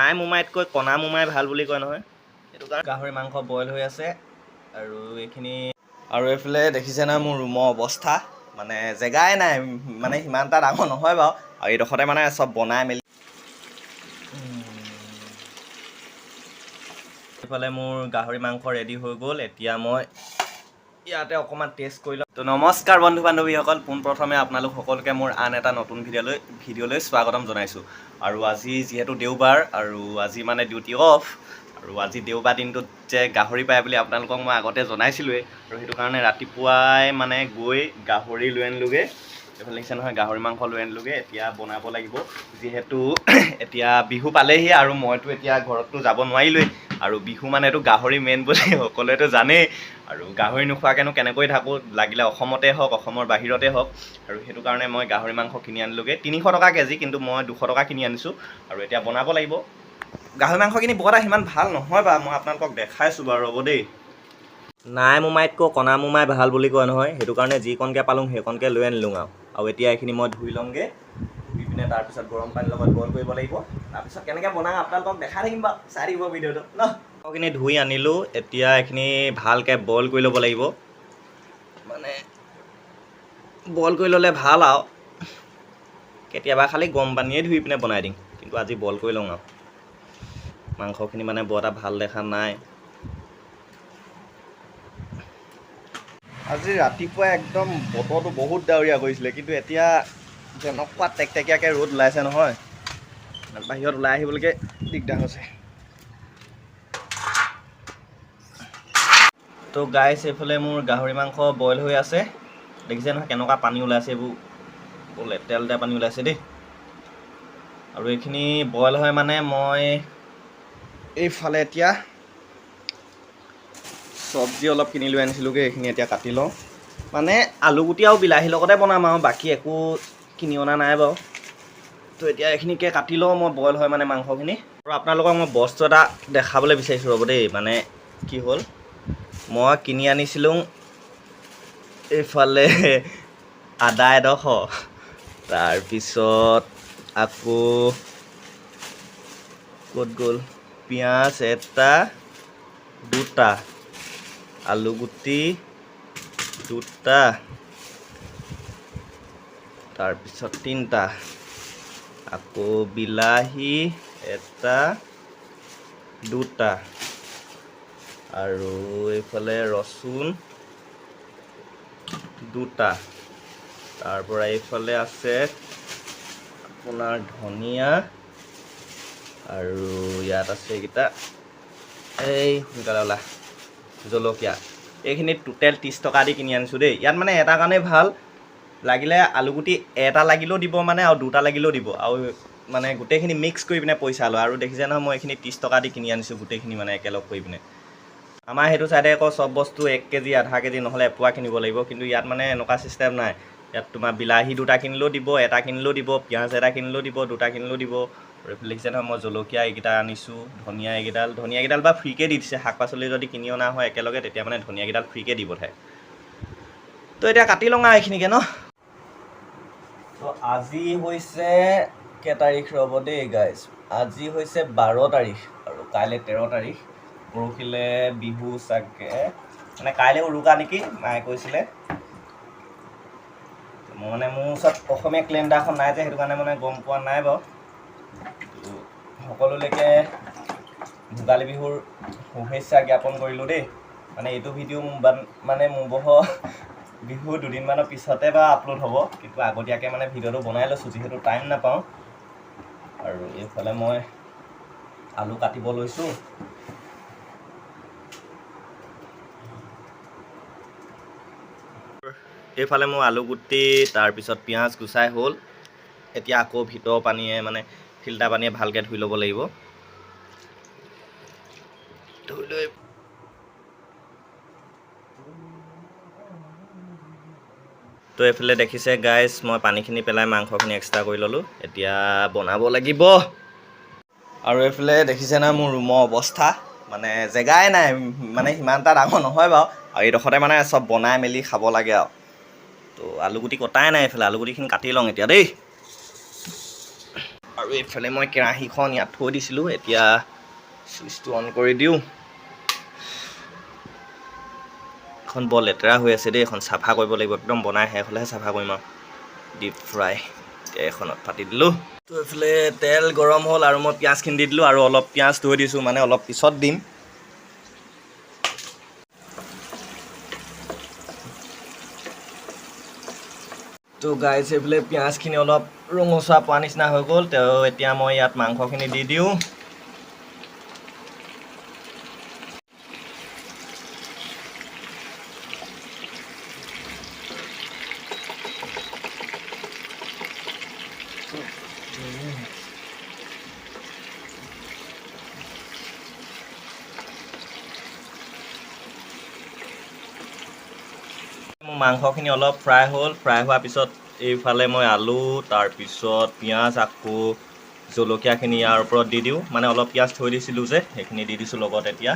নাই মোমাইতকৈ কণা মোমাই ভাল বুলি কয় নহয়। সেইটো কাৰণে গাহৰি মাংস বইল হৈ আছে আৰু এইখিনি। আৰু এইফালে দেখিছে নহয় মোৰ ৰুমৰ অৱস্থা, মানে জেগাই নাই, মানে সিমান এটা ডাঙৰ নহয় বাৰু। আৰু এইডোখৰতে মানে চব বনাই মেলি। এইফালে মোৰ গাহৰি মাংস ৰেডি হৈ গ'ল। এতিয়া মই ইয়াতে অকণমান টেষ্ট কৰি লওঁ। তো নমস্কাৰ বন্ধু বান্ধৱীসকল, পোনপ্ৰথমে আপোনালোক সকলোকে মোৰ আন এটা নতুন ভিডিঅ'লৈ স্বাগতম জনাইছোঁ। আৰু আজি যিহেতু দেওবাৰ আৰু আজি মানে ডিউটি অফ, আৰু আজি দেওবাৰ দিনটোত যে গাহৰি পায় বুলি আপোনালোকক মই আগতে জনাইছিলোঁৱেই। আৰু সেইটো কাৰণে ৰাতিপুৱাই মানে গৈ গাহৰি লৈ আনিলোগৈ। এইফালে দেখিছে নহয় গাহৰি মাংস লৈ আনিলোগৈ। এতিয়া বনাব লাগিব, যিহেতু এতিয়া বিহু পালেহি আৰু মইতো এতিয়া ঘৰততো যাব নোৱাৰিলোৱেই। আৰু বিহু মানেতো গাহৰি মেইন বুলি সকলোৱেতো জানেই। আৰু গাহৰি নোখোৱাকৈনো কেনেকৈ থাকোঁ, লাগিলে অসমতে হওক অসমৰ বাহিৰতে হওক। আৰু সেইটো কাৰণে মই গাহৰি মাংস কিনি আনিলোগৈ 300 টকা কেজি, কিন্তু মই 200 টকা কিনি আনিছোঁ। আৰু এতিয়া বনাব লাগিব। গাহৰি মাংসখিনি বৰ এটা সিমান ভাল নহয় বাৰু, মই আপোনালোকক দেখাইছোঁ বাৰু, ৰ'ব দেই। নাই মোমাইতকৈ কণা মোমাই ভাল বুলি কয় নহয়, সেইটো কাৰণে যিকণকৈ পালোঁ সেইকণকৈ লৈ আনিলোঁ আৰু এতিয়া এইখিনি মই ধুই ল'মগৈ। ধুই পিনে তাৰপিছত গৰম পানীৰ লগত বইল কৰিব লাগিব। তাৰপিছত কেনেকৈ বনাওঁ আপোনালোকক দেখাই থাকিম বাৰু, চাই থাকিব ভিডিঅ'টো ন। মাংসখিনি ধুই আনিলোঁ, এতিয়া এইখিনি ভালকৈ বইল কৰি ল'ব লাগিব। মানে বইল কৰি ল'লে ভাল আৰু। কেতিয়াবা খালি গৰম পানীয়ে ধুই পিনে বনাই দিম, কিন্তু আজি বইল কৰি লওঁ আৰু। মাংসখিনি মানে বৰ এটা ভাল দেখা নাই। আজি ৰাতিপুৱা একদম বতৰটো বহুত ডাৱৰীয়া কৰিছিলে, কিন্তু এতিয়া যেনেকুৱা টেকটেকীয়াকৈ ৰ'দ ওলাইছে নহয়, বাহিৰত ওলাই আহিবলৈকে দিগদাৰ হৈছে। তো গাইছ, এইফালে মোৰ গাহৰি মাংস বইল হৈ আছে। দেখিছে নহয় কেনেকুৱা পানী ওলাইছে, এইবোৰ লেতেৰা লেতেৰা পানী ওলাইছে দেই। আৰু এইখিনি বইল হয় মানে মই এইফালে এতিয়া চব্জি অলপ কিনি লৈ আনিছিলোঁগৈ, এইখিনি এতিয়া কাটি লওঁ। মানে আলুগুটি আৰু বিলাহীৰ লগতে বনাম আৰু, বাকী একো কিনি অনা নাই বাৰু। তো এতিয়া এইখিনিকে কাটি লওঁ মই, বইল হয় মানে মাংসখিনি। আৰু আপোনালোকক মই বস্তু এটা দেখাবলৈ বিচাৰিছোঁ, ৰ'ব দেই। মানে কি হ'ল, মই কিনি আনিছিলোঁ এইফালে আদা এডোখৰ, তাৰপিছত আকৌ ক'ত গ'ল, পিঁয়াজ এটা, দুটা, আলুগুটি দুটা, তাৰপিছত 3টা, আকৌ বিলাহী এটা, 2টা, আৰু এইফালে ৰচুন 2টা, তাৰপৰা এইফালে আছে আপোনাৰ ধনিয়া, আৰু ইয়াত আছে এইকেইটা, এই সোনকালে ওলা, জলকীয়া। এইখিনি টোটেল 30 টকা দি কিনি আনিছোঁ দেই। ইয়াত মানে এটা কাৰণেই ভাল, লাগিলে আলুগুটি এটা লাগিলেও দিব মানে, আৰু 2টা লাগিলেও দিব, আৰু মানে গোটেইখিনি মিক্স কৰি পিনে পইচা লয়। আৰু দেখিছে নহয় মই এইখিনি 30 টকা দি কিনি আনিছোঁ গোটেইখিনি, মানে একেলগ কৰি পিনে। আমাৰ সেইটো চাইডে আকৌ চব বস্তু 1 কেজি, আধা কেজি নহ'লে এপোৱা কিনিব লাগিব, কিন্তু ইয়াত মানে এনেকুৱা চিষ্টেম নাই। ইয়াত তোমাৰ বিলাহী 2টা কিনিলেও দিব, এটা কিনিলেও দিব, পিঁয়াজ এটা কিনিলেও দিব, 2টা কিনিলেও দিব। আৰু এইফালে দেখিছে নহয় মই জলকীয়া এইকেইটা আনিছোঁ, ধনিয়াকেইডাল বা ফ্ৰীকৈ দি দিছে। শাক পাচলি যদি কিনি অনা হয় একেলগে, তেতিয়া মানে ধনিয়াকেইডাল ফ্ৰীকৈ দি পঠায়। তো এতিয়া কাটি লওঁ আৰু এইখিনিকে ন। তো আজি হৈছে কেই তাৰিখ, ৰ'ব দেই গাইজ, আজি হৈছে 12 তাৰিখ আৰু কাইলৈ 13 তাৰিখ। পৰহিলৈ বিহু চাগে, মানে কাইলৈ উৰুকা নেকি, মায়ে কৈছিলে। মই মানে মোৰ ওচৰত অসমীয়া কেলেণ্ডাৰখন নাই যে, সেইটো কাৰণে মানে গম পোৱা নাই বাৰু। তো সকলোলৈকে ভোগালী বিহুৰ শুভেচ্ছা জ্ঞাপন কৰিলোঁ দেই। মানে এইটো ভিডিঅ' মানে বিহু দুদিনমানৰ পিছতে বা আপলোড হ'ব, কিন্তু আগতীয়াকৈ মানে ভিডিঅ'টো বনাই লৈছোঁ, যিহেতু টাইম নাপাওঁ। আৰু এইফালে মই আলু কাটিব লৈছোঁ। এইফালে মোৰ আলুগুটি তাৰপিছত পিঁয়াজ গুচাই হ'ল। এতিয়া আকৌ ভিতৰৰ পানীয়ে মানে ফিল্টাৰ পানীয়ে ভালকৈ ধুই ল'ব লাগিব। ধুই লৈ তো এইফালে দেখিছে গাইজ, মই পানীখিনি পেলাই মাংসখিনি এক্সট্ৰা কৰি ল'লোঁ। এতিয়া বনাব লাগিব। আৰু এইফালে দেখিছে নহয় মোৰ ৰুমৰ অৱস্থা, মানে জেগাই নাই, মানে সিমান এটা ডাঙৰ নহয় বাৰু। আৰু এইডোখৰতে মানে চব বনাই মেলি খাব লাগে আৰু। তো আলুগুটি কটাই নাই, এইফালে আলুগুটিখিনি কাটি লওঁ এতিয়া দেই। আৰু আৰু এইফালে মই কেৰাহীখন ইয়াত থৈ দিছিলোঁ, এতিয়া চুইচটো অন কৰি দিওঁ। এখন বৰ লেতেৰা হৈ আছে দেই, এখন চাফা কৰিব লাগিব, একদম বনাই শেষ হ'লেহে চাফা কৰিম আৰু। ডিপ ফ্ৰাই এতিয়া এখনত পাতি দিলোঁ। তো এইফালে তেল গৰম হ'ল আৰু মই পিঁয়াজখিনি দি দিলোঁ, আৰু অলপ পিঁয়াজ থৈ দিছোঁ, মানে অলপ পিছত দিম। তো গাইছ এইফালে পিঁয়াজখিনি অলপ ৰঙচুৱা পোৱা নিচিনা হৈ গ'ল, এতিয়া মই ইয়াত মাংসখিনি দি দিওঁ। মোৰ মাংসখিনি অলপ ফ্ৰাই হ'ল, ফ্ৰাই হোৱাৰ পিছত এইফালে মই আলু, তাৰপিছত পিঁয়াজ, আকৌ জলকীয়াখিনি ইয়াৰ ওপৰত দি দিওঁ, মানে অলপ পিঁয়াজ থৈ দিছিলোঁ যে সেইখিনি দি দিছোঁ লগত এতিয়া।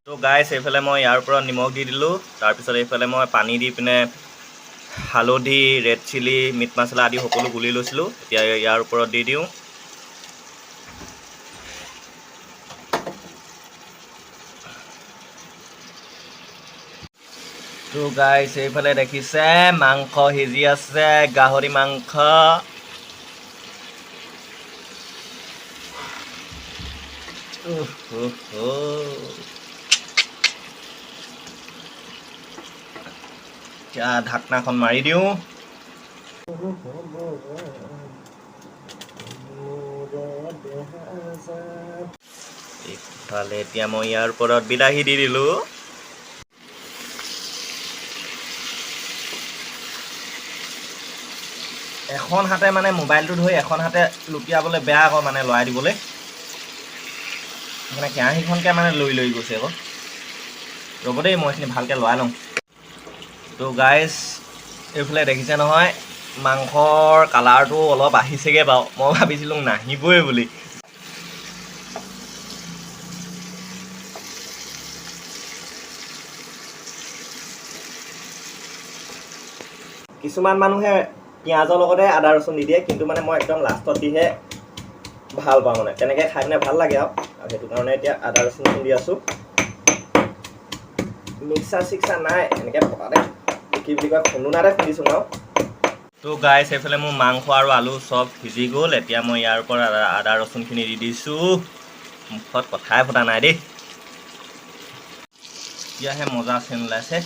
তো গাইছ এইফালে মই ইয়াৰ ওপৰত নিমখ দি দিলোঁ, তাৰপিছত এইফালে মই পানী দি পিনে হালধি, ৰেড চিলি, মিট মছলা আদি সকলো গুলি লৈছিলোঁ, এতিয়া ইয়াৰ ওপৰত দি দিওঁ। তো গাইছ এইফালে দেখিছে মাংস সিজি আছে, গাহৰি মাংস। এতিয়া ঢাকনাখন মাৰি দিওঁ। ইফালে এতিয়া মই ইয়াৰ ওপৰত বিলাহী দি দিলোঁ। এখন হাতে মানে মোবাইলটো ধৰি এখন হাতে লুটিয়াবলৈ বেয়া আকৌ, মানে লৰাই দিবলৈ, মানে কেৰাহীখনকে মানে লৈ গৈছে আকৌ। ৰ'ব দেই, মই এইখিনি ভালকৈ লৰাই লওঁ। তো গাইছ এইফালে দেখিছে নহয়, মাংসৰ কালাৰটো অলপ আহিছেগৈ বাৰু, মই ভাবিছিলোঁ নাহিবই বুলি। কিছুমান মানুহে পিঁয়াজৰ লগতে আদা ৰচুন দি দিয়ে, কিন্তু মানে মই একদম লাষ্টত দিহে ভাল পাওঁ, মানে তেনেকৈ খাই পিনে ভাল লাগে আৰু সেইটো কাৰণে এতিয়া আদা ৰচুন খুন্দি আছোঁ। মিক্সাৰ চিক্সাৰ নাই, এনেকৈ পটাতে কি বুলি কয় খুন্দুনাতে খুন্দিছোঁ আৰু। তো গাইছ এইফালে মোৰ মাংস আৰু আলু চব সিজি গ'ল, এতিয়া মই ইয়াৰ ওপৰত আদা ৰচুনখিনি দি দিছোঁ। মুখত কথাই ফুটা নাই দেই, এতিয়াহে মজা চেন ওলাইছে।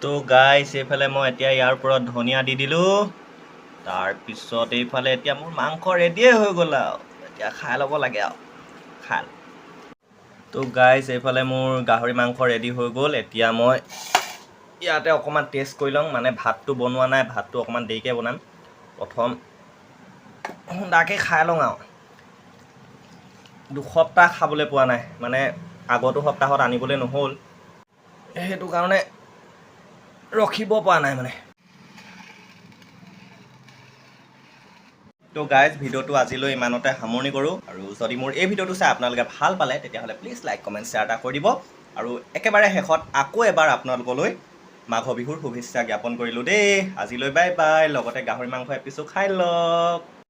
তো গাইছ এইফালে মই এতিয়া ইয়াৰ ওপৰত ধনিয়া দি দিলোঁ, তাৰপিছত এইফালে এতিয়া মোৰ মাংস ৰেডিয়ে হৈ গ'ল আৰু, এতিয়া খাই ল'ব লাগে আৰু খাই। তো গাইছ এইফালে মোৰ গাহৰি মাংস ৰেডি হৈ গ'ল, এতিয়া মই ইয়াতে অকণমান টেষ্ট কৰি লওঁ, মানে ভাতটো বনোৱা নাই, ভাতটো অকণমান দেৰিকৈ বনাম, প্ৰথম সুন্দাকৈ খাই লওঁ আৰু। 2 সপ্তাহ খাবলৈ পোৱা নাই, মানে আগতো সপ্তাহত আনিবলৈ নহ'ল, সেইটো কাৰণে ৰখিব পৰা নাই মানে। তো গাইজ ভিডিঅ'টো আজিলৈ ইমানতে সামৰণি কৰোঁ, আৰু যদি মোৰ এই ভিডিঅ'টো চাই আপোনালোকে ভাল পালে তেতিয়াহ'লে প্লিজ লাইক কমেণ্ট শ্বেয়াৰ এটা কৰি দিব, আৰু একেবাৰে শেষত আকৌ এবাৰ আপোনালোকলৈ মাঘ বিহুৰ শুভেচ্ছা জ্ঞাপন কৰিলোঁ দেই। আজিলৈ বাই বাই, লগতে গাহৰি মাংস এপিছো খাই লওক।